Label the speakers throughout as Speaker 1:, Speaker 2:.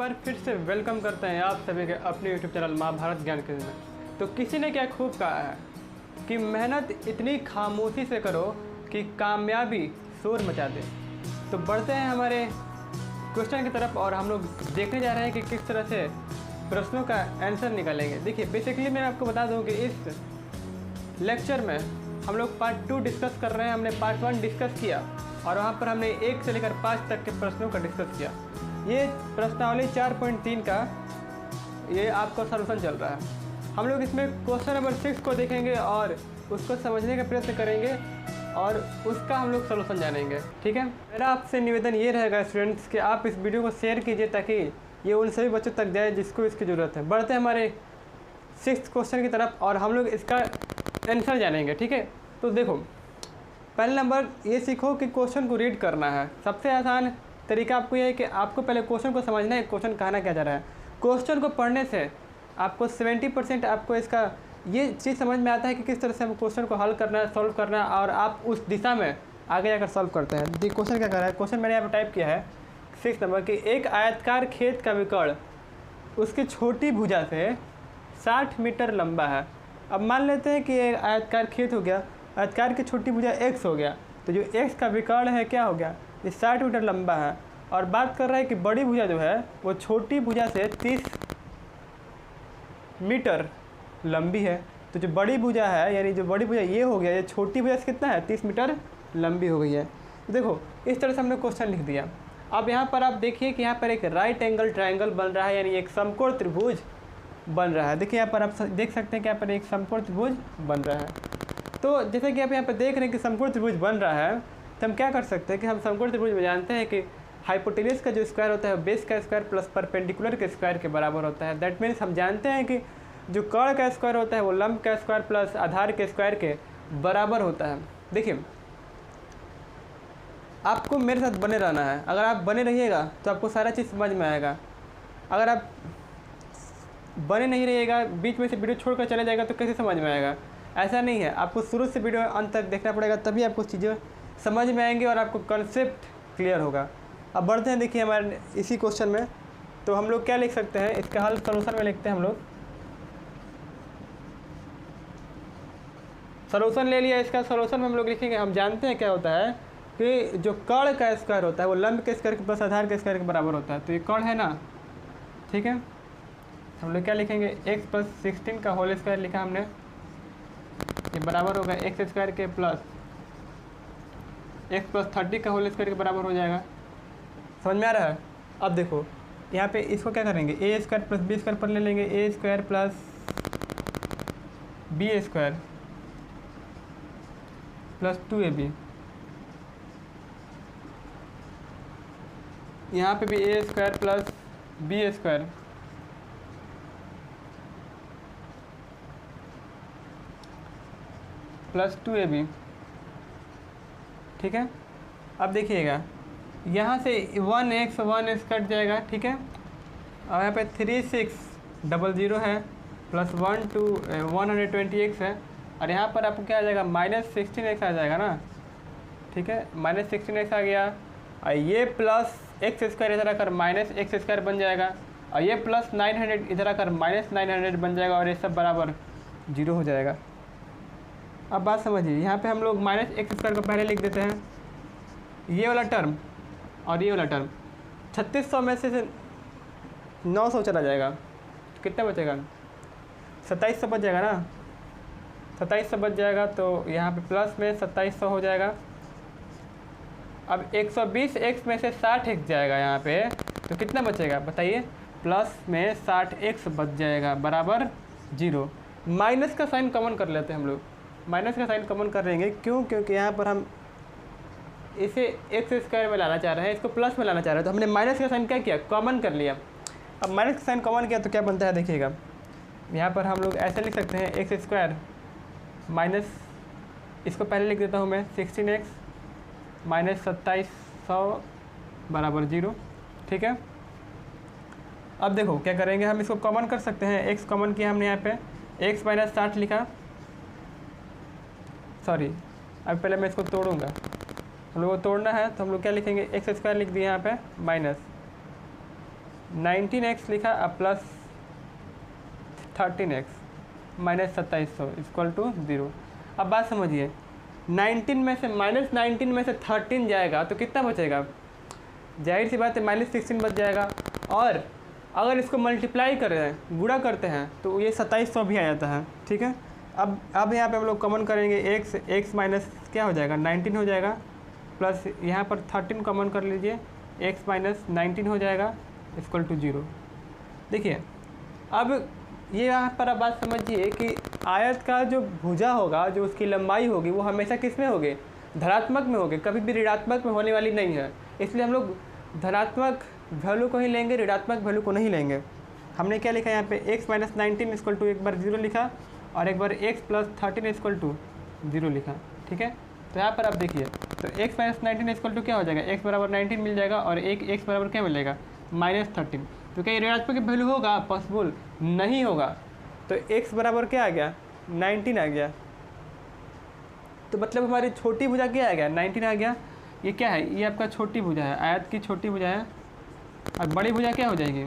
Speaker 1: बार फिर से वेलकम करते हैं आप सभी के अपने यूट्यूब चैनल महाभारत ज्ञान केंद्र में। तो किसी ने क्या खूब कहा है कि मेहनत इतनी खामोशी से करो कि कामयाबी शोर मचा दे। तो बढ़ते हैं हमारे क्वेश्चन की तरफ और हम लोग देखने जा रहे हैं कि किस तरह से प्रश्नों का आंसर निकालेंगे। देखिए बेसिकली मैं आपको बता दूं कि इस लेक्चर में हम लोग पार्ट 2 डिस्कस कर रहे हैं। हमने पार्ट 1 डिस्कस किया और वहाँ पर हमने 1 से लेकर 5 तक के प्रश्नों का डिस्कस किया। ये प्रश्नावली 4.3 का ये आपका सॉल्यूशन चल रहा है। हम लोग इसमें क्वेश्चन नंबर 6 को देखेंगे और उसको समझने का प्रयत्न करेंगे और उसका हम लोग सॉल्यूशन जानेंगे। ठीक है, मेरा आपसे निवेदन ये रहेगा स्टूडेंट्स कि आप इस वीडियो को शेयर कीजिए ताकि ये उन सभी बच्चों तक जाए जिसको इसकी ज़रूरत है। बढ़ते हैं हमारे 6th क्वेश्चन की तरफ और हम लोग इसका आंसर जानेंगे। ठीक है, तो देखो पहले नंबर ये सीखो कि क्वेश्चन को रीड करना है। सबसे आसान तरीका आपको ये है कि आपको पहले क्वेश्चन को समझना है, क्वेश्चन कहना क्या जा रहा है। क्वेश्चन को पढ़ने से आपको 70% आपको इसका ये चीज़ समझ में आता है कि किस तरह से हम क्वेश्चन को हल करना है, सॉल्व करना है और आप उस दिशा में आगे जाकर सॉल्व करते हैं। देखिए क्वेश्चन क्या कर रहा है। क्वेश्चन मैंने यहाँ पर टाइप किया है 6 नंबर कि एक आयताकार खेत का विकर्ण उसकी छोटी भुजा से 60 मीटर लंबा है। अब मान लेते हैं कि एक आयताकार खेत हो गया, आयताकार की छोटी भुजा x हो गया, तो जो x का विकर्ण है क्या हो गया, ये 60 मीटर लंबा है। और बात कर रहा है कि बड़ी भुजा जो है वो छोटी भुजा से 30 मीटर लंबी है। तो जो बड़ी भुजा है यानी जो बड़ी भुजा ये हो गया, ये छोटी भुजा से कितना है 30 मीटर लंबी हो गई है। तो देखो इस तरह से हमने क्वेश्चन लिख दिया। अब यहाँ पर आप देखिए कि यहाँ पर एक राइट एंगल ट्राइंगल बन रहा है, यानी एक समकोण त्रिभुज बन रहा है। देखिए यहाँ पर आप देख सकते हैं कि यहाँ पर एक समकोण त्रिभुज बन रहा है। तो जैसे कि आप यहाँ पर देख रहे हैं कि समकोण त्रिभुज बन रहा है, तो हम क्या कर सकते हैं कि हम समकोण त्रिभुज में जानते हैं कि हाइपोटेन्यूज का जो स्क्वायर होता है बेस का स्क्वायर प्लस परपेंडिकुलर के स्क्वायर के बराबर होता है। दैट मीन्स हम जानते हैं कि जो कर्ण का स्क्वायर होता है वो लंब का स्क्वायर प्लस आधार के स्क्वायर के बराबर होता है। देखिए आपको मेरे साथ बने रहना है। अगर आप बने रहिएगा तो आपको सारा चीज़ समझ में आएगा। अगर आप बने नहीं रहिएगा, बीच में से वीडियो छोड़कर चले जाएगा तो कैसे समझ में आएगा। ऐसा नहीं है, आपको शुरू से वीडियो अंत तक देखना पड़ेगा, तभी आपको चीज़ें समझ में आएंगी और आपको कॉन्सेप्ट क्लियर होगा। अब बढ़ते हैं देखिए हमारे इसी क्वेश्चन में। तो हम लोग क्या लिख सकते हैं, इसका हल सॉल्यूशन में लिखते हैं। हम लोग सॉल्यूशन ले लिया, इसका सॉल्यूशन में हम लोग लिखेंगे। हम जानते हैं क्या होता है कि जो कर्ण का स्क्वायर होता है वो लंब के स्क्वायर प्लस आधार के स्क्वायर के बराबर होता है। तो ये कर्ण है ना, ठीक है। हम लोग क्या लिखेंगे, x प्लस 16 का होल स्क्वायर लिखा हमने, ये बराबर होगा एक्स स्क्वायर के प्लस x प्लस 30 का होल स्क्वायर के बराबर हो जाएगा। समझ में आ रहा है। अब देखो यहाँ पे इसको क्या करेंगे, A square plus B square पर ले लेंगे, A square plus B square plus 2ab। यहाँ पे भी A square plus B square plus 2ab। ठीक है। अब देखिएगा यहाँ से 1x 1x कट जाएगा, ठीक है। और यहाँ पे 3600 है प्लस 120x है और यहाँ पर आपको क्या आ जाएगा -16x आ जाएगा ना, ठीक है। -16x आ गया और ये प्लस एक्स स्क्वायर इधर आकर माइनस एक्स स्क्वायर बन जाएगा और ये प्लस 900 इधर आकर -900 बन जाएगा और ये सब बराबर 0 हो जाएगा। अब बात समझिए, यहाँ पे हम लोग -x स्क्वायर को पहले लिख देते हैं, ये वाला टर्म और ये वाला टर्म 3600 में से 900 चला जाएगा, कितना बचेगा 2700 बच जाएगा ना, 2700 बच जाएगा। तो यहाँ पे प्लस में 2700 हो जाएगा। अब 120x में से 60x जाएगा यहाँ पे, तो कितना बचेगा बताइए, प्लस में 60x बच जाएगा बराबर 0। माइनस का साइन कॉमन कर लेते हैं हम लोग, माइनस का साइन कॉमन कर देंगे। क्यों, क्योंकि यहाँ पर हम इसे एक्स स्क्वायर में लाना चाह रहे हैं, इसको प्लस में लाना चाह रहे हैं, तो हमने माइनस का साइन क्या किया, कॉमन कर लिया। अब माइनस का साइन कॉमन किया तो क्या बनता है देखिएगा, यहाँ पर हम लोग ऐसे लिख सकते हैं एक्स स्क्वायर माइनस, इसको पहले लिख देता हूँ मैं 16x माइनस 2700 बराबर 0, ठीक है। अब देखो क्या करेंगे, हम इसको कॉमन कर सकते हैं। x कॉमन किया हमने यहाँ पे, x माइनस 60 लिखा, सॉरी अब पहले मैं इसको तोड़ूंगा, हम लोग को तोड़ना है तो हम लोग क्या लिखेंगे, एक्स स्क्वायर लिख दिया यहाँ पे माइनस 19x लिखा अब plus 13x minus 2700 equal to 0। अब बात समझिए, 19 में से -19 में से 13 जाएगा तो कितना बचेगा? जाहिर सी बात है -16 बच जाएगा। और अगर इसको मल्टीप्लाई कर रहे हैं, गुणा करते हैं, तो ये 2700 भी आ जाता है। ठीक है, अब यहाँ पे हम लोग कॉमन करेंगे, x माइनस क्या हो जाएगा 19 हो जाएगा, प्लस यहाँ पर 13 कॉमन कर लीजिए, x माइनस 19 हो जाएगा इक्वल टू 0। देखिए अब ये यहाँ पर आप बात समझिए कि आयत का जो भुजा होगा, जो उसकी लंबाई होगी, वो हमेशा किस में होगी? धनात्मक में होगी, कभी भी ऋणात्मक में होने वाली नहीं है। इसलिए हम लोग धनात्मक वैल्यू को ही लेंगे, ऋणात्मक वैल्यू को नहीं लेंगे। हमने क्या लिखा यहाँ पे x माइनस 19 इक्वल टू एक बार 0 लिखा और एक बार x प्लस 13 इक्वल टू 0 लिखा। ठीक है, तो यहाँ पर आप देखिए, तो x माइनस 19 इक्वल टू क्या हो जाएगा? x बराबर 19 मिल जाएगा और एक x बराबर क्या मिलेगा? -13। तो क्या ये ऋणात्मक वैल्यू होगा? पॉसिबल नहीं होगा। तो x बराबर क्या आ गया? 19 आ गया। तो मतलब हमारी छोटी भुजा क्या आ गया? 19 आ गया। ये क्या है? ये आपका छोटी भुजा है, आयत की छोटी भुजा है। और बड़ी भुजा क्या हो जाएगी?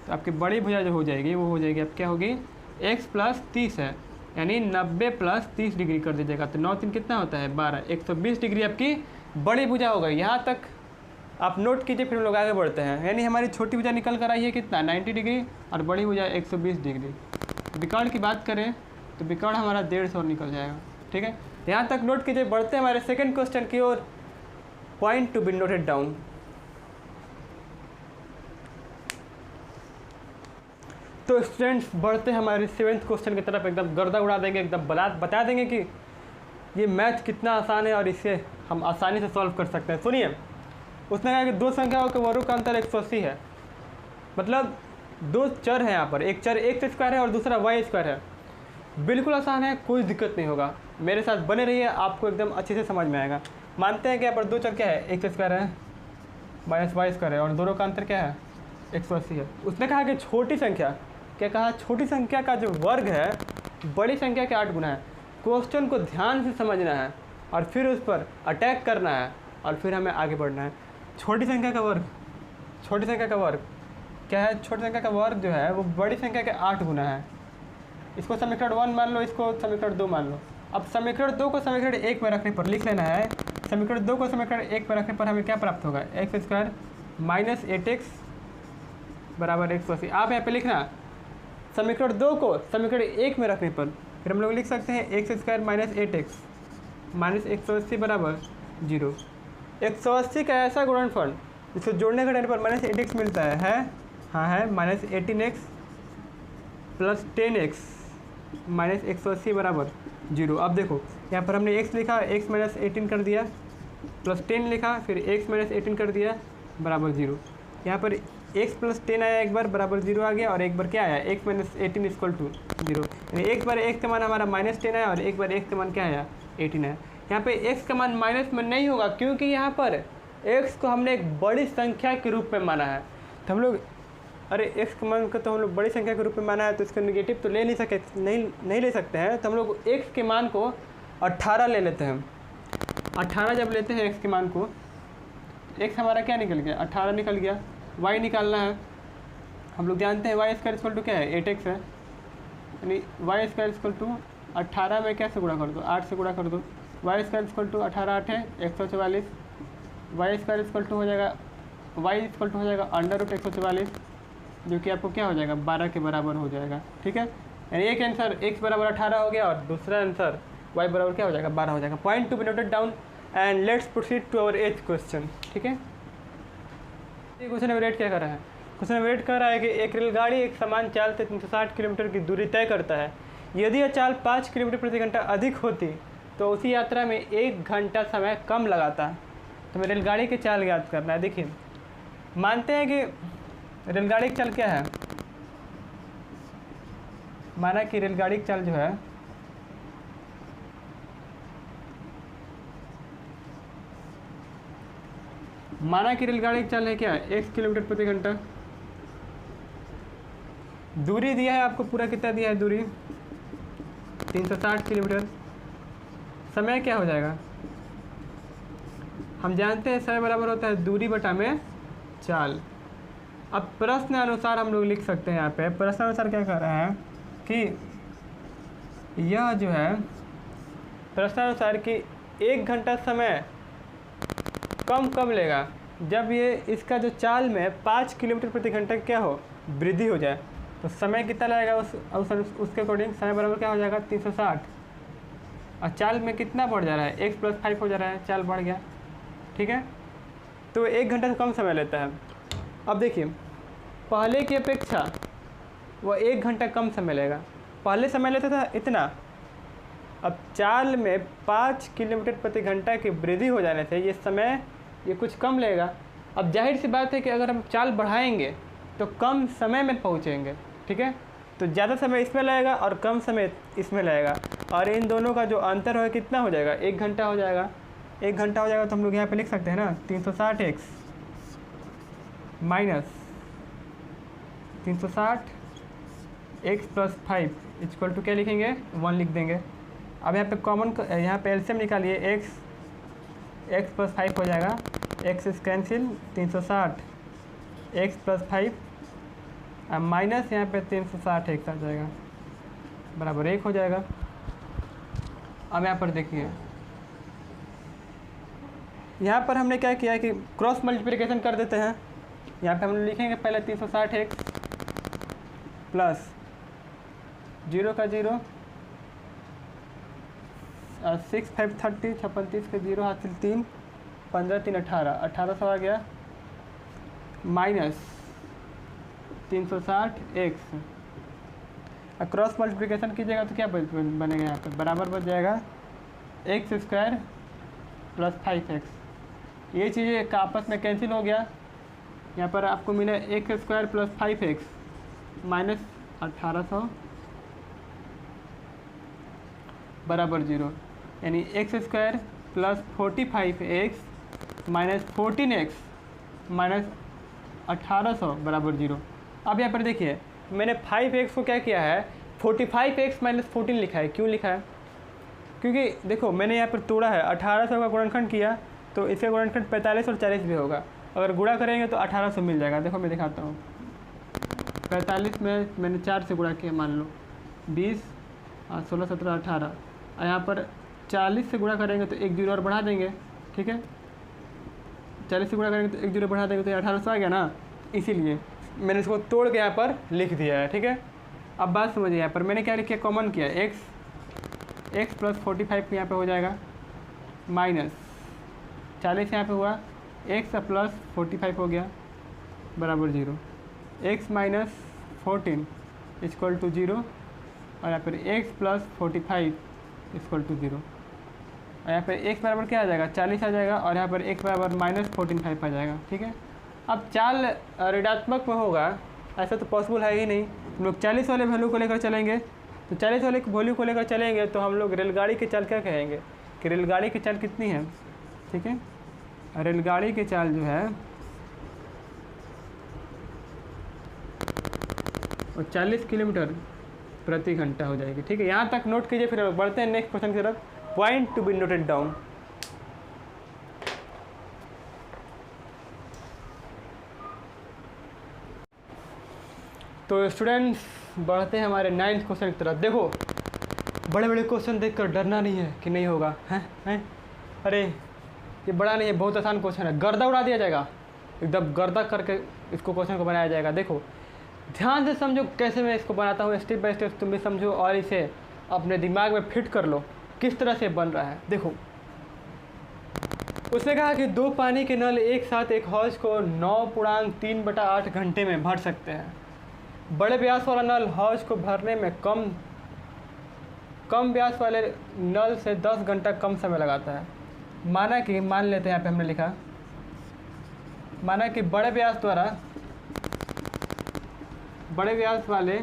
Speaker 1: तो आपकी बड़ी भुजा जो हो जाएगी वो हो जाएगी, अब क्या होगी? x प्लस 30 है, यानी 90 प्लस 30 डिग्री कर दीजिएगा। तो 9 3 कितना होता है? 12, 120 डिग्री आपकी बड़ी भुजा हो गई। यहाँ तक आप नोट कीजिए, फिर हम लोग आगे बढ़ते हैं। यानी हमारी छोटी भुजा निकल कर आई है कितना? 90 डिग्री और बड़ी भुजा 120 डिग्री। विकर्ण की बात करें तो विकर्ण हमारा 150 निकल जाएगा। ठीक है, यहाँ तक नोट कीजिए। बढ़ते हैं हमारे सेकंड क्वेश्चन की ओर। Point to be noted down. तो स्टूडेंट्स बढ़ते हैं हमारे 7th क्वेश्चन की तरफ। एकदम गर्दा उड़ा देंगे, एकदम बता देंगे कि ये मैथ कितना आसान है और इसे हम आसानी से सॉल्व कर सकते हैं। सुनिए, उसने कहा कि दो संख्याओं के वर्गों का अंतर 180 है। मतलब दो चर हैं यहाँ पर, एक चर x² है और दूसरा y² है। बिल्कुल आसान है, कोई दिक्कत नहीं होगा। मेरे साथ बने रहिए, आपको एकदम अच्छे से समझ में आएगा। मानते हैं कि यहाँ पर दो चर क्या है? x² है माइनस y² है और दोनों का अंतर क्या है? 180 है। उसने कहा कि छोटी संख्या, क्या कहा? छोटी संख्या का जो वर्ग है बड़ी संख्या के 8 गुना है। क्वेश्चन को ध्यान से समझना है और फिर उस पर अटैक करना है और फिर हमें आगे बढ़ना है। छोटी संख्या का वर्ग, छोटी संख्या का वर्ग क्या है? छोटी संख्या का वर्ग जो है वो बड़ी संख्या के 8 गुना है। इसको समीकरण 1 मान लो, इसको समीकरण 2 मान लो। अब समीकरण 2 को समीकरण 1 में रखने पर लिख लेना है, समीकरण 2 को समीकरण 1 में रखने पर हमें क्या प्राप्त होगा? x² माइनस 8x बराबर 180। आप यहाँ पे लिखना समीकरण 2 को समीकरण 1 में रखने पर, फिर हम लोग लिख सकते हैं x² माइनस 8x माइनस 180 बराबर 0। 180 का ऐसा गुणनफल जिसको जोड़ने का टाइम पर माइनस 8x मिलता है? हाँ है, minus 18x plus 10x minus 180 बराबर 0। अब देखो यहाँ पर हमने x लिखा, x माइनस 18 कर दिया, प्लस 10 लिखा, फिर x माइनस 18 कर दिया बराबर 0। यहाँ पर x प्लस 10 आया एक बार बराबर 0 आ गया और एक बार क्या आया? x minus 18 equal to 0। यानी एक बार x का मान हमारा माइनस 10 आया और एक बार x का मान क्या आया? 18 आया। यहाँ पे x का मान माइनस में नहीं होगा क्योंकि यहाँ पर x को हमने एक बड़ी संख्या के रूप में माना है। तो हम लोग, अरे x का मान को तो हम लोग बड़ी संख्या के रूप में माना है, तो इसका निगेटिव तो ले नहीं ले सकते हैं। तो हम लोग x के मान को 18 ले लेते हैं। 18 जब लेते हैं x के मान को, x हमारा क्या निकल गया? 18 निकल गया। y निकालना है, हम लोग जानते हैं y² इक्वल टू क्या है? 8x है। यानी y² इक्वल टू 18 में कैसे गुणा कर दो? 8 से गुणा कर दो। y² इक्वल टू 18 8 है 144। y² इक्वल टू हो जाएगा, y इक्वल टू हो जाएगा √144, जो कि आपको क्या हो जाएगा? 12 के बराबर हो जाएगा। ठीक है, यानी एक आंसर x बराबर 18 हो गया और दूसरा आंसर y बराबर क्या हो जाएगा? 12 हो जाएगा। Point to be noted down and let's proceed to our 8th question. ठीक है, ये क्वेश्चन एवरेट क्या कर रहा है? क्वेश्चन एवरेट कर रहा है कि एक रेलगाड़ी एक समान चाल से 360 किलोमीटर की दूरी तय करता है। यदि यह चाल 5 किलोमीटर प्रति घंटा अधिक होती तो उसी यात्रा में 1 घंटा समय कम लगाता। तो हमें रेलगाड़ी की चाल याद करना है। देखिए, मानते हैं कि रेलगाड़ी की चाल क्या है? माना कि रेलगाड़ी की चाल जो है रेलगाड़ी की चाल है क्या? 1 किलोमीटर प्रति घंटा। दूरी दिया है आपको, पूरा कितना दिया है दूरी? 360 किलोमीटर। समय क्या हो जाएगा? हम जानते हैं समय बराबर होता है दूरी बटा में चाल। अब प्रश्न अनुसार हम लोग लिख सकते हैं। यहाँ पे प्रश्न अनुसार क्या कह रहा है कि यह जो है प्रश्न अनुसार कि 1 घंटा समय कब लेगा जब ये इसका जो चाल में 5 किलोमीटर प्रति घंटा क्या हो वृद्धि हो जाए। तो समय कितना लगेगा उसके अकॉर्डिंग समय बराबर क्या हो जाएगा 360। और चाल में कितना बढ़ जा रहा है x + 5 हो जा रहा है, चाल बढ़ गया। ठीक है, तो 1 घंटा से कम समय लेता है। अब देखिए पहले की अपेक्षा वह 1 घंटा कम समय लेगा। पहले समय लेता था इतना, अब चाल में 5 किलोमीटर प्रति घंटा की वृद्धि हो जाने से ये समय ये कुछ कम लेगा। अब जाहिर सी बात है कि अगर हम चाल बढ़ाएंगे तो कम समय में पहुंचेंगे। ठीक है, तो ज़्यादा समय इसमें लगेगा और कम समय इसमें लगेगा, और इन दोनों का जो अंतर है कितना हो जाएगा 1 घंटा हो जाएगा। 1 घंटा हो जाएगा तो हम लोग यहाँ पे लिख सकते हैं ना 360x minus 360x + 5 equal to क्या लिखेंगे 1 लिख देंगे। अब यहाँ पे कॉमन यहाँ पे एलसीएम निकालिए, x + 5 हो जाएगा, x कैंसिल 360 x + 5 माइनस यहाँ पे 360 x आ जाएगा बराबर 1 हो जाएगा। अब यहाँ पर देखिए यहाँ पर हमने क्या किया है कि क्रॉस मल्टीप्लिकेशन कर देते हैं। यहाँ पे हम लिखेंगे पहले 360x प्लस 0 का 0 6 5 30 56 के 0 हासिल 3 15 3 18 1800 आ गया माइनस 360x। क्रॉस मल्टीप्लिकेशन कीजिएगा तो क्या बनेगा यहाँ पे बराबर बच जाएगा x² + 5x। ये चीज़ें का आपस में कैंसिल हो गया। यहाँ पर आपको मिला x² + 5x माइनस 1800 बराबर 0, यानी x² + 45x minus 14x minus 1800 बराबर 0। अब यहाँ पर देखिए मैंने 5x को क्या किया है 45x - 14 लिखा है। क्यों लिखा है? क्योंकि देखो मैंने यहाँ पर तोड़ा है 1800 का गुणनखंड किया तो इसका गुणनखंड 45 और 40 भी होगा। अगर गुणा करेंगे तो 1800 मिल जाएगा। देखो मैं दिखाता हूँ, 45 में मैंने 4 से गुणा किया, मान लो 20 16 17 18, और यहाँ पर 40 से गुणा करेंगे तो 1 0 और बढ़ा देंगे। ठीक है, 40 से गुणा करेंगे तो 1 0 बढ़ा देंगे तो 1800 आ गया ना, इसीलिए मैंने इसको तोड़ के यहाँ पर लिख दिया है। ठीक है, अब बात समझिए, यहाँ पर मैंने क्या लिखा कॉमन किया x + 45 यहाँ पे हो जाएगा माइनस 40 यहाँ पे हुआ x + 45 हो गया बराबर 0, x - 14 = 0, और यहाँ पर x + 45 = 0, और यहाँ पर x बराबर क्या आ जाएगा 40 आ जाएगा, और यहाँ पर x बराबर -14 आ जाएगा। ठीक है, अब चाल ऋणात्मक में होगा ऐसा तो पॉसिबल है ही नहीं। हम लोग 40 वाले वैल्यू को लेकर चलेंगे, तो 40 वाले वैल्यू को लेकर चलेंगे तो हम लोग रेलगाड़ी की चाल क्या कहेंगे कि रेलगाड़ी की चाल कितनी है। ठीक है, रेलगाड़ी की चाल जो है वो 40 किलोमीटर प्रति घंटा हो जाएगी। ठीक है, यहाँ तक नोट कीजिए, फिर बढ़ते हैं नेक्स्ट क्वेश्चन की तरफ। Point to be noted down. तो स्टूडेंट्स बढ़ते हैं हमारे 9th क्वेश्चन की तरफ। देखो बड़े बड़े क्वेश्चन देखकर डरना नहीं है कि नहीं होगा, हैं अरे ये बड़ा नहीं है, बहुत आसान क्वेश्चन है, गर्दा उड़ा दिया जाएगा, एकदम गर्दा करके इसको क्वेश्चन को बनाया जाएगा। देखो ध्यान से समझो कैसे मैं इसको बनाता हूँ, स्टेप बाय स्टेप तुम भी समझो और इसे अपने दिमाग में फिट कर लो किस तरह से बन रहा है। देखो उसने कहा कि 2 पानी के नल एक साथ एक हौज को 9.3/8 घंटे में भर सकते हैं। बड़े व्यास वाला नल हौज को भरने में कम व्यास वाले नल से 10 घंटा कम समय लगाता है। मान लेते हैं यहाँ पे हमने लिखा, माना कि बड़े व्यास वाले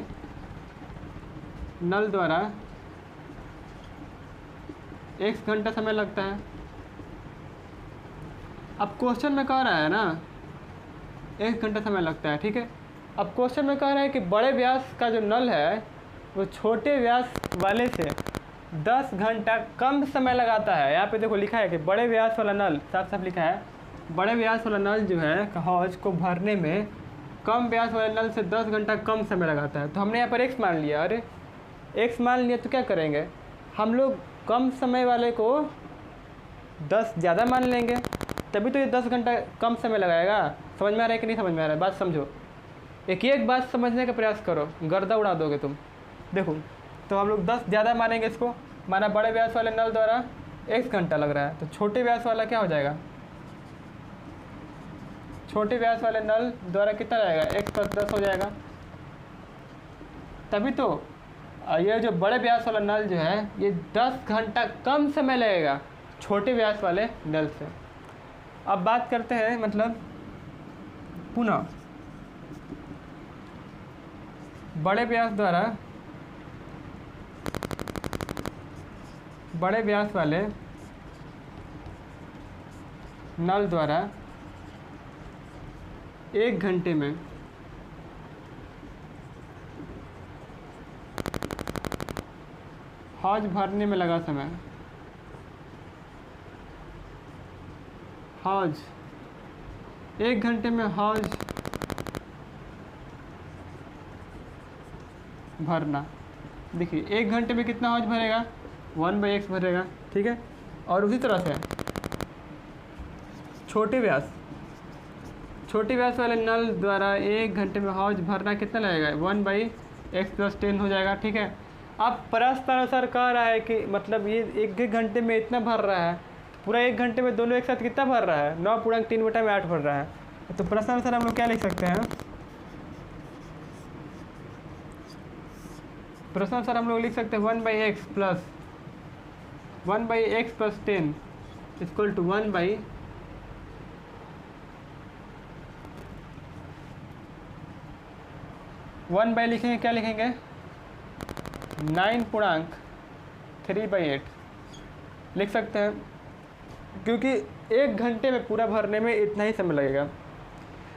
Speaker 1: नल द्वारा 1 घंटा समय लगता है। अब क्वेश्चन में कह रहा है ना 1 घंटा समय लगता है। ठीक है, अब क्वेश्चन में कह रहा है कि बड़े व्यास का जो नल है वो छोटे व्यास वाले से 10 घंटा कम समय लगाता है। यहाँ पे देखो लिखा है कि बड़े व्यास वाला नल, साफ साफ लिखा है बड़े व्यास वाला नल जो है हौज को भरने में कम व्यास वाले नल से 10 घंटा कम समय लगाता है। तो हमने यहाँ पर x मान लिया। अरे x मान लिया तो क्या करेंगे, हम लोग कम समय वाले को 10 ज़्यादा मान लेंगे, तभी तो ये 10 घंटा कम समय लगाएगा। समझ में आ रहा है कि नहीं समझ में आ रहा है? बात समझो, एक बात समझने का प्रयास करो, गर्दा उड़ा दोगे तुम। देखो, तो हम लोग 10 ज़्यादा मानेंगे इसको, माना बड़े व्यास वाले नल द्वारा x घंटा लग रहा है, तो छोटे व्यास वाला क्या हो जाएगा, छोटे व्यास वाले नल द्वारा कितना जाएगा, x + 10 हो जाएगा। तभी तो ये जो बड़े व्यास वाला नल जो है ये 10 घंटा कम समय लगेगा छोटे व्यास वाले नल से। अब बात करते हैं मतलब पुनः बड़े व्यास द्वारा बड़े व्यास वाले नल द्वारा 1 घंटे में हौज भरने में लगा समय, हौज 1 घंटे में हौज भरना। देखिए 1 घंटे में कितना हौज भरेगा, 1/x भरेगा, ठीक है। और उसी तरह से छोटे व्यास वाले नल द्वारा 1 घंटे में हौज भरना कितना लगेगा, 1/x + 10 हो जाएगा, ठीक है। अब प्रश्न अनुसार कह रहा है कि मतलब ये 1 घंटे में इतना भर रहा है, तो पूरा 1 घंटे में दोनों एक साथ कितना भर रहा है, 9.3/8 भर रहा है। तो प्रश्न अनुसार हम लोग क्या लिख सकते हैं, प्रश्न अनुसार हम लोग लिख सकते हैं 1/x + 10 = 1 लिखेंगे, क्या लिखेंगे, 9.3/8 लिख सकते हैं, क्योंकि 1 घंटे में पूरा भरने में इतना ही समय लगेगा।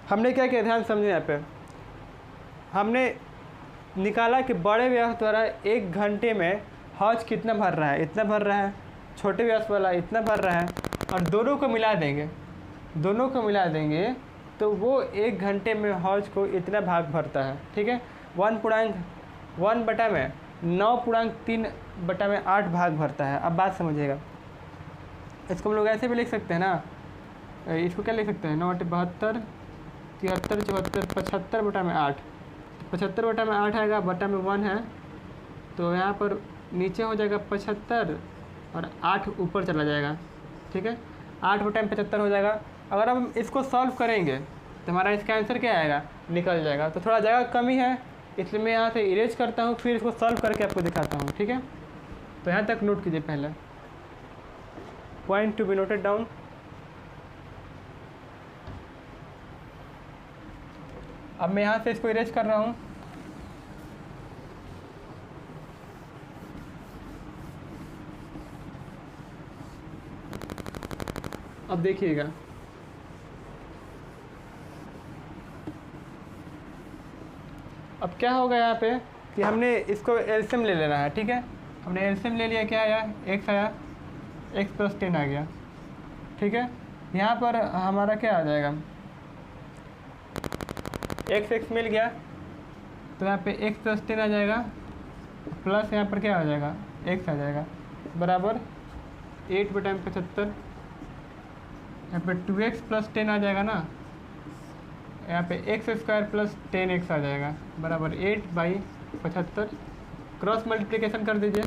Speaker 1: हमने क्या किया, ध्यान समझे, यहाँ पे हमने निकाला कि बड़े व्यास द्वारा 1 घंटे में हौज कितना भर रहा है, इतना भर रहा है, छोटे व्यास वाला इतना भर रहा है, और दोनों को मिला देंगे तो वो 1 घंटे में हौज को इतना भाग भरता है, ठीक है। 9.3/8 भाग भरता है। अब बात समझिएगा, इसको हम लोग ऐसे भी लिख सकते हैं ना, इसको क्या लिख सकते हैं, 9 × 72, 73, 74, 75/8, 75/8 आएगा, बटा में 1 है, तो यहाँ पर नीचे हो जाएगा 75 और 8 ऊपर चला जाएगा, ठीक है, 8/75 हो जाएगा। अगर हम इसको सॉल्व करेंगे तो हमारा इसका आंसर क्या आएगा, निकल जाएगा। तो थोड़ा जगह कमी है, इसलिए मैं यहाँ से इरेज करता हूँ, फिर इसको सॉल्व करके आपको दिखाता हूँ, ठीक है। तो यहाँ तक नोट कीजिए, पहले point to be noted down. अब मैं यहाँ से इसको इरेज कर रहा हूँ। अब देखिएगा, अब क्या होगा यहाँ पे कि हमने इसको एलसीएम ले लेना है, ठीक है। हमने एलसीएम ले लिया, क्या आया, x आया, x + 10 आ गया, ठीक है। यहाँ पर हमारा क्या आ जाएगा, x मिल गया, तो यहाँ पे x + 10 आ जाएगा, प्लस यहाँ पर क्या आ जाएगा, x आ जाएगा, बराबर 8/75, यहाँ पे 2x + 10 आ जाएगा ना, यहाँ पे x² + 10x आ जाएगा, बराबर 8/75। क्रॉस मल्टीप्लिकेशन कर दीजिए,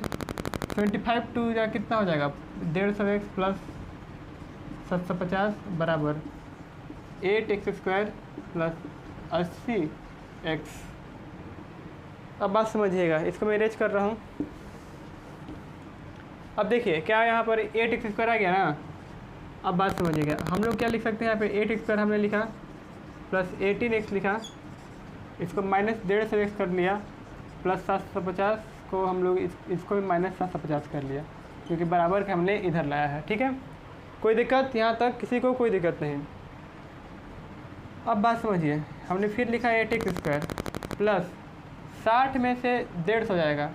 Speaker 1: 25 2 या कितना हो जाएगा, 150x + 750 बराबर 8x² + 80x। अब बात समझिएगा, इसको मैं इरेज कर रहा हूँ। अब देखिए क्या यहाँ पर 8x² आ गया ना। अब बात समझिएगा, हम लोग क्या लिख सकते हैं, यहाँ पे 8x² हमने लिखा प्लस 18x लिखा, इसको -150x कर लिया, प्लस 750 को हम लोग इसको भी -750 कर लिया, क्योंकि बराबर का हमने इधर लाया है, ठीक है। कोई दिक्कत यहाँ तक, किसी को कोई दिक्कत नहीं। अब बात समझिए, हमने फिर लिखा 8x² प्लस 60 में से 150 जाएगा,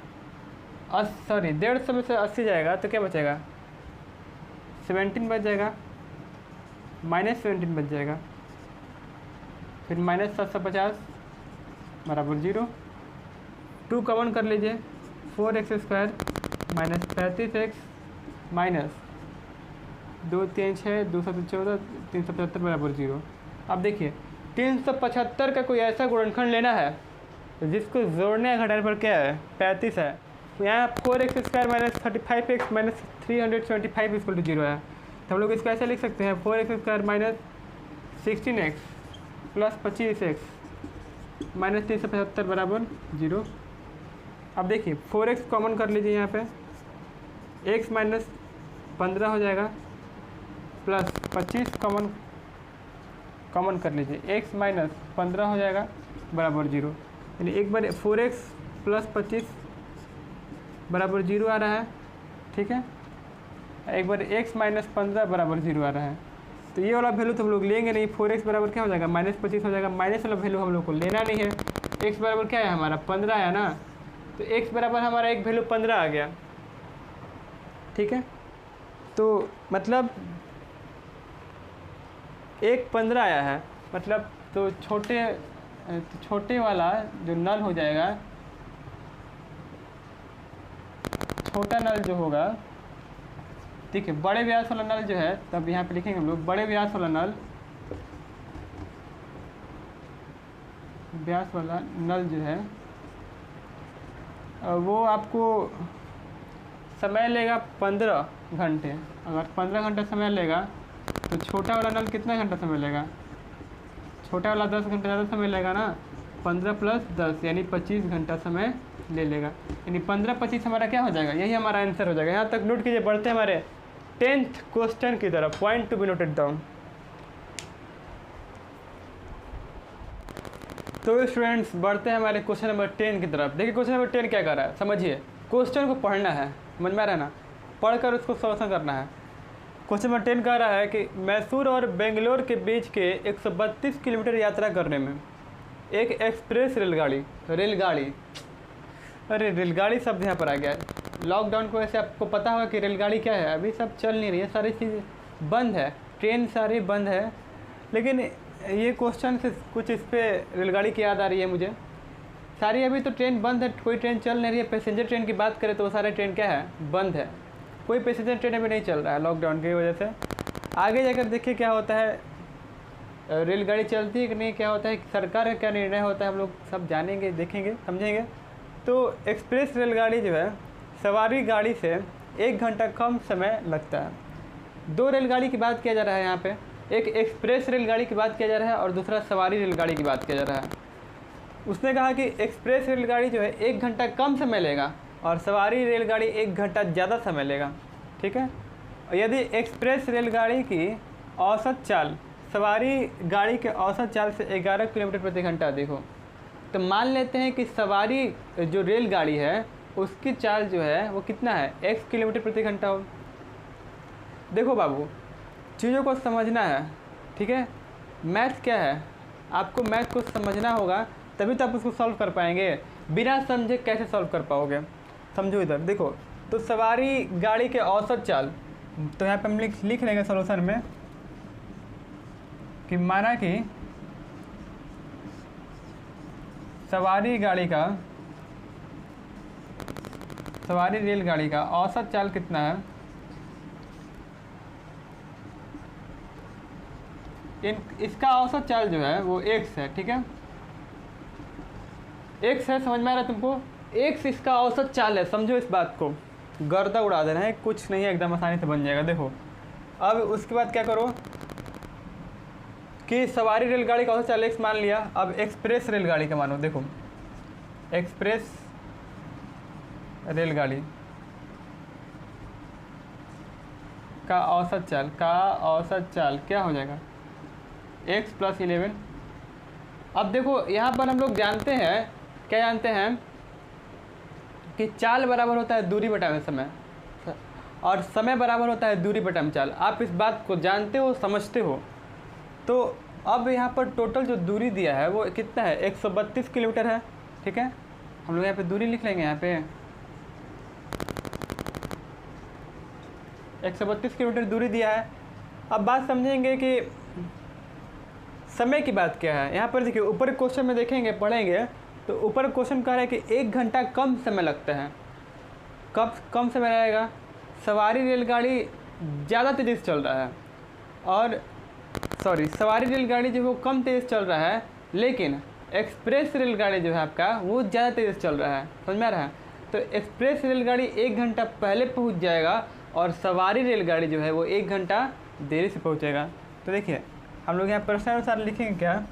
Speaker 1: सॉरी 150 में से 80 जाएगा, तो क्या बचेगा, 17 बच जाएगा, -17 बच जाएगा, फिर माइनस 750 बराबर 0। 2 कॉमन कर लीजिए, 4x² माइनस 35x माइनस 2 3 6 2 7 14 375 बराबर 0। अब देखिए 375 का कोई ऐसा गुणनखंड लेना है जिसको जोड़ने या घटाने पर क्या है 35 है। यहाँ 4x² minus 35x minus 375 equal to 0 है, तो हम लोग इसको ऐसे लिख सकते हैं 4x² minus 16x plus 25x minus 375 बराबर 0। अब देखिए 4x कॉमन कर लीजिए, यहाँ पे x माइनस 15 हो जाएगा प्लस 25 कॉमन कर लीजिए, x माइनस 15 हो जाएगा बराबर 0। यानी एक बार 4x प्लस 25 बराबर 0 आ रहा है, ठीक है। एक बार x माइनस 15 बराबर 0 आ रहा है, तो ये वाला वैल्यू तो हम लोग लेंगे नहीं। 4x बराबर क्या हो जाएगा माइनस 25 हो जाएगा, माइनस वाला वैल्यू हम लोग को लेना नहीं है। x बराबर क्या है हमारा 15 है ना, तो x बराबर हमारा एक वैल्यू 15 आ गया, ठीक है। तो मतलब एक 15 आया है, मतलब तो छोटे वाला जो नल हो जाएगा, छोटा नल जो होगा, ठीक है। बड़े व्यास वाला नल जो है, तब यहाँ पे लिखेंगे हम लोग बड़े व्यास वाला नल जो है वो आपको समय लेगा 15 घंटे। अगर 15 घंटा समय लेगा तो छोटा वाला नल कितना घंटा समय लेगा, छोटा वाला 10 घंटा ज़्यादा समय लेगा ना, 15 प्लस 10 यानी 25 घंटा समय ले लेगा। यानी 15-25 हमारा क्या हो जाएगा, यही हमारा आंसर हो जाएगा। यहाँ तक नोट कीजिए। बढ़ते हैं हमारे 10th क्वेश्चन की तरफ, point to be noted down. तो स्टूडेंट्स बढ़ते हैं हमारे क्वेश्चन नंबर 10 की तरफ। देखिए क्वेश्चन नंबर 10 क्या कर रहा है, समझिए। क्वेश्चन को पढ़ना है, समझ में आ रहा है ना, पढ़कर उसको सॉल्यूशन करना है। क्वेश्चन नंबर 10 कह रहा है कि मैसूर और बेंगलोर के बीच के 132 किलोमीटर यात्रा करने में एक एक्सप्रेस रेलगाड़ी शब्द यहाँ पर आ गया है। लॉकडाउन को वैसे आपको पता होगा कि रेलगाड़ी क्या है, अभी सब चल नहीं रही है, सारी चीज़ बंद है, ट्रेन सारी बंद है। लेकिन ये क्वेश्चन से कुछ इस पर रेलगाड़ी की याद आ रही है मुझे। सारी अभी तो ट्रेन बंद है, कोई ट्रेन चल नहीं रही है। पैसेंजर ट्रेन की बात करें तो वो सारे ट्रेन क्या है, बंद है, कोई पैसेंजर ट्रेन अभी नहीं चल रहा है लॉकडाउन की वजह से। आगे जाकर देखिए क्या होता है, रेलगाड़ी चलती है कि नहीं, क्या होता है, सरकार का क्या निर्णय होता है, हम लोग सब जानेंगे, देखेंगे, समझेंगे। तो एक्सप्रेस रेलगाड़ी जो है सवारी गाड़ी से 1 घंटा कम समय लगता है। 2 रेलगाड़ी की बात किया जा रहा है यहाँ पे, एक एक्सप्रेस रेलगाड़ी की बात किया जा रहा है और दूसरा सवारी रेलगाड़ी की बात किया जा रहा है। उसने कहा कि एक्सप्रेस रेलगाड़ी जो है 1 घंटा कम समय लेगा और सवारी रेलगाड़ी 1 घंटा ज़्यादा समय लेगा, ठीक है। और यदि एक्सप्रेस रेलगाड़ी की औसत चाल सवारी गाड़ी के औसत चाल से 11 किलोमीटर प्रति घंटा देखो, तो मान लेते हैं कि सवारी जो रेलगाड़ी है उसकी चाल जो है वो कितना है, x किलोमीटर प्रति घंटा हो। देखो बाबू, चीज़ों को समझना है, ठीक है। मैथ क्या है, आपको मैथ को समझना होगा तभी तो आप उसको सॉल्व कर पाएंगे, बिना समझे कैसे सॉल्व कर पाओगे। समझो इधर देखो, तो सवारी गाड़ी के औसत चाल, तो यहाँ पे हम लिख लेंगे सॉल्यूशन में कि माना कि सवारी रेलगाड़ी का औसत चाल कितना है, इसका औसत चाल जो है वो x है, ठीक है। x है, समझ में आ रहा है तुमको, x इसका औसत चाल है, समझो इस बात को, गर्दा उड़ा देना है, कुछ नहीं है, एकदम आसानी से बन जाएगा। देखो अब उसके बाद क्या करो कि सवारी रेलगाड़ी का औसत चाल x मान लिया। अब एक्सप्रेस रेलगाड़ी का मानो, देखो एक्सप्रेस रेलगाड़ी का औसत चाल क्या हो जाएगा, x + 11। अब देखो यहाँ पर हम लोग जानते हैं, क्या जानते हैं कि चाल बराबर होता है दूरी बटा में समय, और समय बराबर होता है दूरी बटा में चाल। आप इस बात को जानते हो, समझते हो। तो अब यहाँ पर टोटल जो दूरी दिया है वो कितना है, 132 किलोमीटर है, ठीक है। हम लोग यहाँ पे दूरी लिख लेंगे, यहाँ पे 132 किलोमीटर दूरी दिया है। अब बात समझेंगे कि समय की बात क्या है। यहाँ पर देखिए ऊपर क्वेश्चन में देखेंगे पढ़ेंगे तो ऊपर क्वेश्चन कह रहा है कि 1 घंटा कम समय लगता है। कब कम समय रहेगा? सवारी रेलगाड़ी ज़्यादा तेज़ी से चल रहा है और सवारी रेलगाड़ी जो है वो कम तेज़ चल रहा है, लेकिन एक्सप्रेस रेलगाड़ी जो है आपका वो ज़्यादा तेज़ चल रहा है। समझ में आ रहा है? तो एक्सप्रेस रेलगाड़ी 1 घंटा पहले पहुंच जाएगा और सवारी रेलगाड़ी जो है वो 1 घंटा देरी से पहुंचेगा। तो देखिए हम लोग यहाँ प्रश्नानुसार लिखेंगे क्या,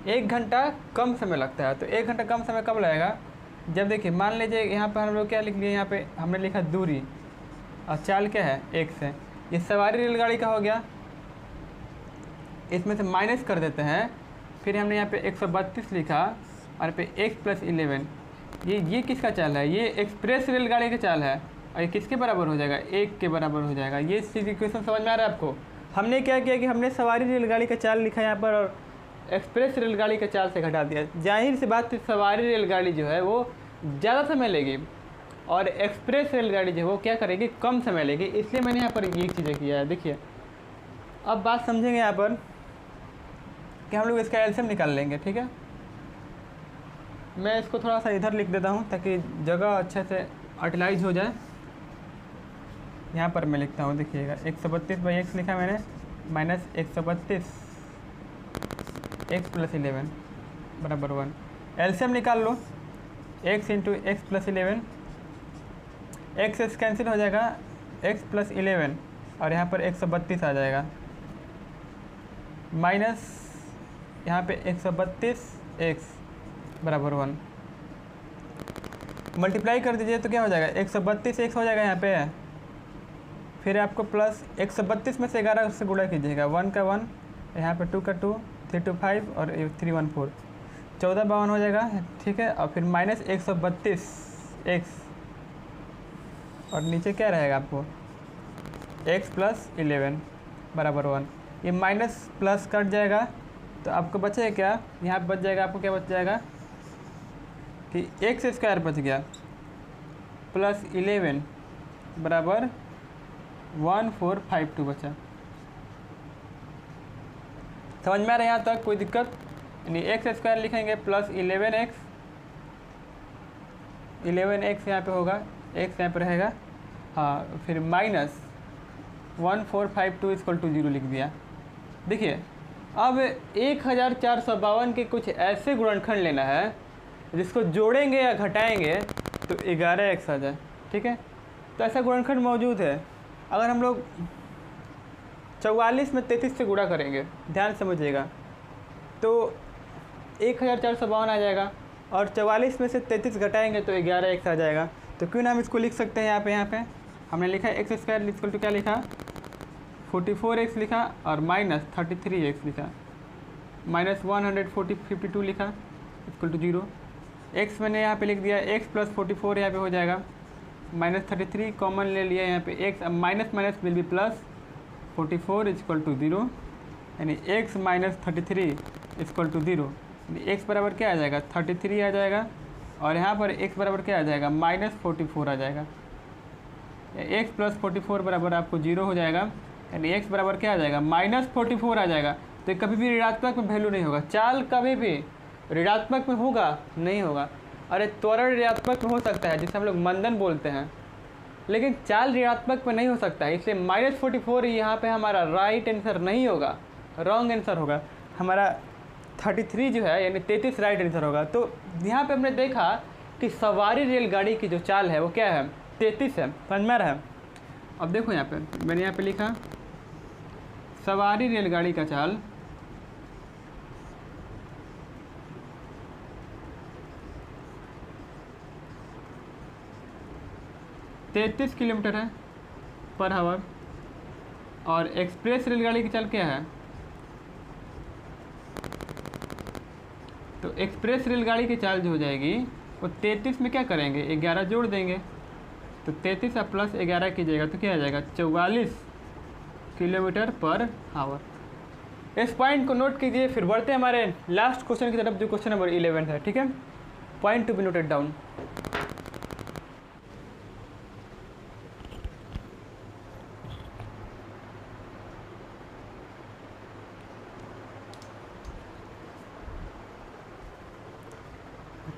Speaker 1: 1 घंटा कम समय लगता है। तो 1 घंटा कम समय कब लगेगा? जब देखिए मान लीजिए यहाँ पर हम लोग क्या लिख लिए, यहाँ पे हमने लिखा दूरी और चाल क्या है 1 से। ये सवारी रेलगाड़ी का हो गया, इसमें से माइनस कर देते हैं। फिर हमने यहाँ पे 132 लिखा और यहाँ पे x + 11। ये किसका चाल है? ये एक्सप्रेस रेलगाड़ी का चाल है और ये किसके बराबर हो जाएगा? 1 के बराबर हो जाएगा। ये इक्वेशन समझ में आ रहा है आपको? हमने क्या किया कि हमने सवारी रेलगाड़ी का चाल लिखा यहाँ पर और एक्सप्रेस रेलगाड़ी का चाल से घटा दिया। जाहिर सी बात, सवारी रेलगाड़ी जो है वो ज़्यादा समय लेगी और एक्सप्रेस रेलगाड़ी जो है वो क्या करेगी? कम समय लेगी। इसलिए मैंने यहाँ पर ये चीज़ें किया है। देखिए अब बात समझेंगे यहाँ पर कि हम लोग इसका एलसीएम निकाल लेंगे। ठीक है, मैं इसको थोड़ा सा इधर लिख देता हूँ ताकि जगह अच्छे से यूटिलाइज हो जाए। यहाँ पर मैं लिखता हूँ, देखिएगा 132/x लिखा मैंने माइनस 132 x + 11 बराबर 1। एलसीएम निकाल लो, x × x + 11, x कैंसिल हो जाएगा, x + 11 और यहाँ पर 132 आ जाएगा माइनस यहाँ पे 132x बराबर 1। मल्टीप्लाई कर दीजिए तो क्या हो जाएगा? 132x हो जाएगा यहाँ पे। फिर आपको प्लस 132 में से 11 से गुणा कीजिएगा, 1 का 1, यहाँ पे 2 का 2, 3 2 5 और 3 1 4, 14 52 हो जाएगा। ठीक है, और फिर माइनस 132x और नीचे क्या रहेगा आपको? x + 11 बराबर 1। ये माइनस प्लस कट जाएगा तो आपको बचेगा क्या? यहाँ बच जाएगा आपको, क्या बच जाएगा कि x² बच गया प्लस 11 बराबर 1452 बचा। समझ में आ रहा है यहाँ तक? कोई दिक्कत? यानी x² लिखेंगे प्लस 11x यहाँ पे होगा, x यहाँ पे रहेगा, हाँ, फिर माइनस 1452 = 0 लिख दिया। देखिए अब 1452 के कुछ ऐसे गुणनखंड लेना है जिसको जोड़ेंगे या घटाएंगे तो 11x आ जाए। ठीक है, तो ऐसा गुणनखंड मौजूद है। अगर हम लोग 44 में 33 से गुणा करेंगे, ध्यान समझिएगा, तो 1452 आ जाएगा और 44 में से 33 घटाएंगे तो 11x आ जाएगा। तो क्यों ना हम इसको लिख सकते हैं यहाँ पे हमने लिखा x² क्या लिखा? 44x लिखा और माइनस 33x लिखा, माइनस 152 लिखा =0। x मैंने यहाँ पे लिख दिया, x + 44 यहाँ पे हो जाएगा, माइनस 33 कॉमन ले लिया यहाँ पे x, अब minus minus will be plus, 44 = 0, यानी x - 33 = 0। x बराबर क्या आ जाएगा? 33 आ जाएगा और यहाँ पर x बराबर क्या आ जाएगा? -44 आ जाएगा। x + 44 बराबर आपको 0 हो जाएगा, यानी x बराबर क्या आ जाएगा? -44 आ जाएगा। तो कभी भी ऋणात्मक में वैल्यू नहीं होगा, चाल कभी भी ऋणात्मक में होगा नहीं होगा। अरे त्वरण ऋणात्मक में हो सकता है जिसे हम लोग मंदन बोलते हैं, लेकिन चाल ऋणात्मक में नहीं हो सकता है। इसलिए -44 यहाँ पे हमारा राइट आंसर नहीं होगा, रॉन्ग आंसर होगा। हमारा 33 जो है यानी 33 राइट आंसर होगा। तो यहाँ पे हमने देखा कि सवारी रेलगाड़ी की जो चाल है वो क्या है? 33 है। समझ में आ रहा है? अब देखो यहाँ पे मैंने यहाँ पे लिखा सवारी रेलगाड़ी का चाल 33 किलोमीटर है पर आवर और एक्सप्रेस रेलगाड़ी की चाल क्या है? तो एक्सप्रेस रेलगाड़ी की चाल जो हो जाएगी वो 33 में क्या करेंगे? 11 जोड़ देंगे, तो 33 और प्लस 11 कीजिएगा तो क्या आ जाएगा? 44 किलोमीटर पर आवर। इस पॉइंट को नोट कीजिए। फिर बढ़ते हैं हमारे लास्ट क्वेश्चन की तरफ जो क्वेश्चन नंबर 11 है। ठीक है, point to be noted down.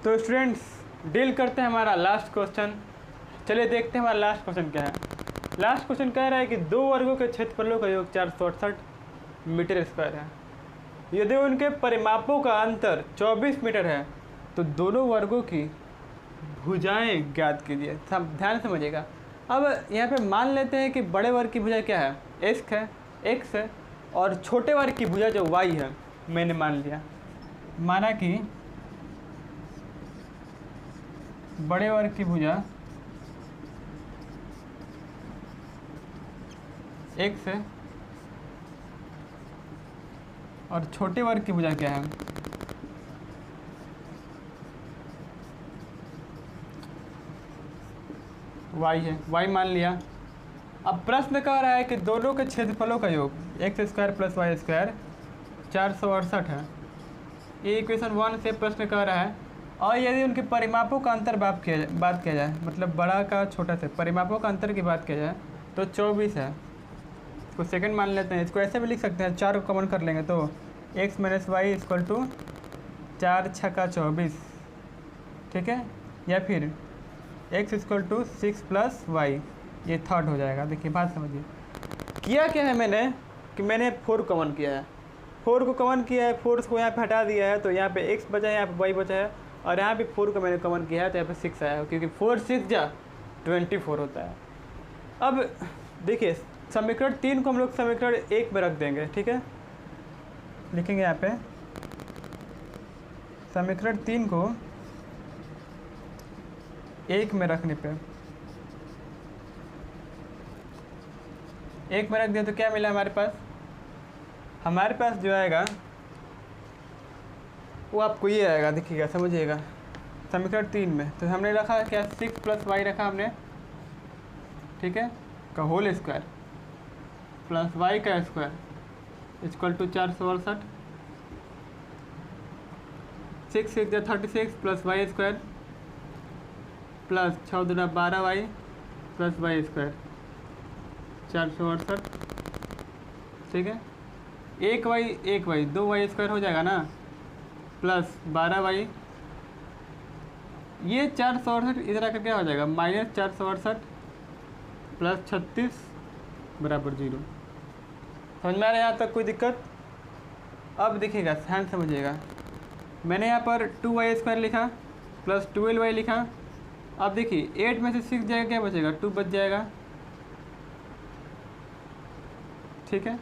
Speaker 1: तो स्टूडेंट्स डील करते हैं हमारा लास्ट क्वेश्चन। चलिए देखते हैं हमारा लास्ट क्वेश्चन क्या है। लास्ट क्वेश्चन कह रहा है कि दो वर्गों के क्षेत्रफलों का योग 468 मीटर स्क्वायर है। यदि उनके परिमापों का अंतर 24 मीटर है तो दोनों वर्गों की भुजाएं ज्ञात कीजिए। ध्यान समझिएगा। अब यहाँ पे मान लेते हैं कि बड़े वर्ग की भुजा क्या है, x है और छोटे वर्ग की भुजा जो y है, मैंने मान लिया। माना कि बड़े वर्ग की भुजा x है और छोटे वर्ग की भुजा क्या है, y है, y मान लिया। अब प्रश्न कह रहा है कि दोनों के क्षेत्रफलों का योग x square plus y square 468 है। ये इक्वेशन 1 से प्रश्न कह रहा है। और यदि उनके परिमापों का अंतर बात किया जाए, मतलब बड़ा का छोटा से परिमापों का अंतर की बात किया जाए तो 24 है। इसको सेकंड मान लेते हैं। इसको ऐसे भी लिख सकते हैं, 4 को कॉमन कर लेंगे तो x minus y equal to 4 छक्का 24, ठीक है। या फिर x इक्वल टू 6 प्लस वाई, ये थर्ड हो जाएगा। देखिए बात समझिए। किया क्या है मैंने कि मैंने 4 कॉमन किया है, 4 को कॉमन किया है, 4 को यहाँ पे हटा दिया है तो यहाँ पे x बचा है, यहाँ पे y बचा है और यहाँ पे 4 को मैंने कॉमन किया है तो यहाँ पे 6 आया है, क्योंकि 4 6 जा 24 होता है। अब देखिए समीकरण 3 को हम लोग समीकरण 1 में रख देंगे, ठीक है। लिखेंगे यहाँ पे समीकरण 3 को 1 में रखने पे 1 में रख दिया तो क्या मिला हमारे पास, जो आएगा वो आपको ये आएगा, देखिएगा समझिएगा। समीकरण 3 में तो हमने रखा क्या, 6 प्लस वाई रखा हमने, ठीक है, का होल स्क्वायर प्लस वाई का square equal to 468, 6 6 36 plus y square plus 6 दूना 12 वाई प्लस वाई स्क्वायर 468, ठीक है। 1 वाई 2 वाई स्क्वायर हो जाएगा ना, प्लस 12 वाई, ये 468 इधर आकर क्या हो जाएगा, माइनस 468 प्लस 36 बराबर 0। समझ में आ रहा है यहाँ तक कोई दिक्कत? अब देखिएगा ध्यान समझिएगा। मैंने यहाँ पर 2 वाई स्क्वायर लिखा प्लस 12 वाई लिखा। अब देखिए 8 में से 6 जाएगा, क्या बचेगा, 2 बच जाएगा, ठीक है।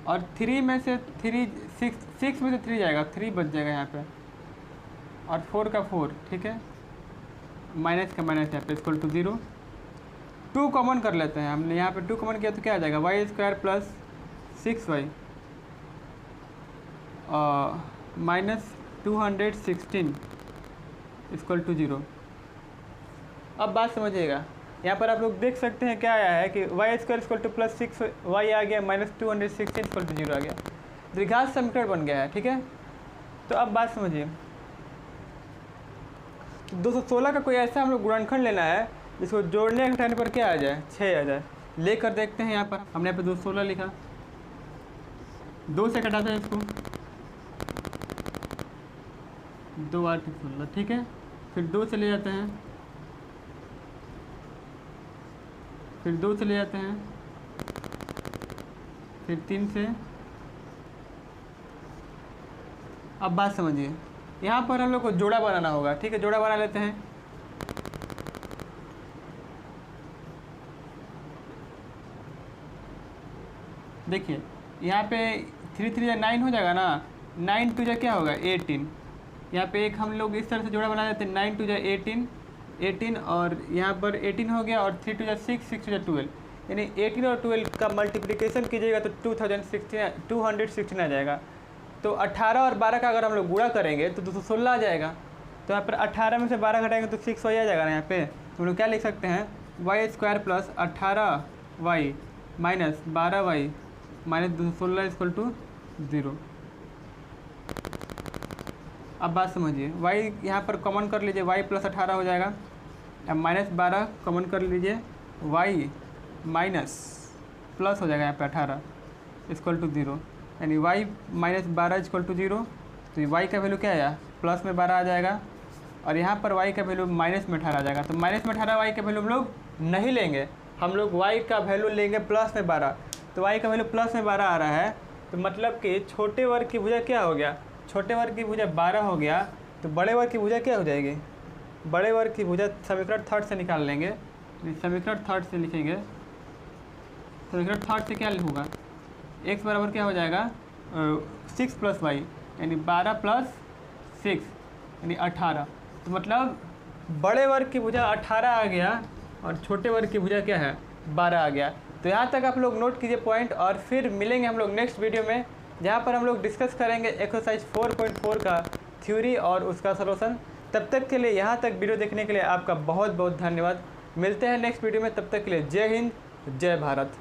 Speaker 1: और 3 में से 6 में से 3 जाएगा, 3 बच जाएगा यहाँ पे, और 4 का 4, ठीक है, माइनस का माइनस यहाँ पे इक्वल टू 0। 2 कॉमन कर लेते हैं हमने, यहाँ पे 2 कॉमन किया तो क्या आ जाएगा, y square plus 6 y minus 216 equal to 0। अब बात समझिएगा, यहाँ पर आप लोग देख सकते हैं क्या आया है कि Y square equal to plus 6 Y आ गया, माइनस 216 इक्वल टू 0 आ गया, द्विघात समीकरण बन गया है, ठीक है। तो अब बात समझिए, 216 का कोई ऐसा हम लोग गुणनखंड लेना है जिसको जोड़ने घटाने पर क्या आ जाए, 6 आ जाए। लेकर देखते हैं। यहाँ पर हमने यहाँ पे 216 लिखा, 2 से घटाते हैं इसको, 2 8 16, ठीक है। फिर 2 से ले जाते हैं, फिर 2 से ले जाते हैं, फिर 3 से। अब बात समझिए, यहाँ पर हम लोग को जोड़ा बनाना होगा, ठीक है। जोड़ा बना लेते हैं। देखिए यहाँ पे 3 3 9 हो जाएगा ना, 9 2 क्या होगा 18। यहाँ पे एक हम लोग इस तरह से जोड़ा बना देते हैं, 9 2 18 और यहाँ पर 18 हो गया, और 3 2 6 6 2 12, यानी 18 और 12 का मल्टीप्लिकेशन कीजिएगा तो 216 आ जाएगा। तो 18 और 12 का अगर हम लोग गुणा करेंगे तो 216 आ जाएगा। तो यहाँ पर 18 में से 12 घटाएंगे तो 6 वाई आ जाएगा ना। यहाँ पे तो हम लोग क्या लिख सकते हैं, y square plus 18 y minus 12 y minus 216 equal to 0। अब बात समझिए, y यहाँ पर कॉमन कर लीजिए, y प्लस 18 हो जाएगा, अब माइनस 12 कॉमन कर लीजिए, y माइनस प्लस हो जाएगा यहाँ पे 18 इक्वल टू 0, यानी y माइनस 12 इक्वल टू 0। तो y का वैल्यू क्या आया, प्लस में 12 आ जाएगा, और यहाँ पर y का वैल्यू माइनस में 18 आ जाएगा। तो माइनस में 18 y का वैल्यू हम लोग नहीं लेंगे, हम लोग y का वैल्यू लेंगे प्लस में 12। तो y का वैल्यू प्लस में 12 आ रहा है, तो मतलब कि छोटे वर्ग की भुजा क्या हो गया, छोटे वर्ग की भुजा 12 हो गया। तो बड़े वर्ग की भुजा क्या हो जाएगी, बड़े वर्ग की भुजा समीकरण थर्ड से निकाल लेंगे। समीकरण थर्ड से लिखेंगे, समीकरण थर्ड से क्या होगा, x बराबर क्या हो जाएगा 6 + y, यानी 12 + 6 यानी 18। तो मतलब बड़े वर्ग की भुजा 18 आ गया और छोटे वर्ग की भुजा क्या है 12 आ गया। तो यहाँ तक आप लोग नोट कीजिए पॉइंट, और फिर मिलेंगे हम लोग नेक्स्ट वीडियो में, जहाँ पर हम लोग डिस्कस करेंगे एक्सरसाइज 4.4 का थ्योरी और उसका सलूशन। तब तक के लिए, यहाँ तक वीडियो देखने के लिए आपका बहुत बहुत धन्यवाद। मिलते हैं नेक्स्ट वीडियो में, तब तक के लिए जय हिंद, जय भारत।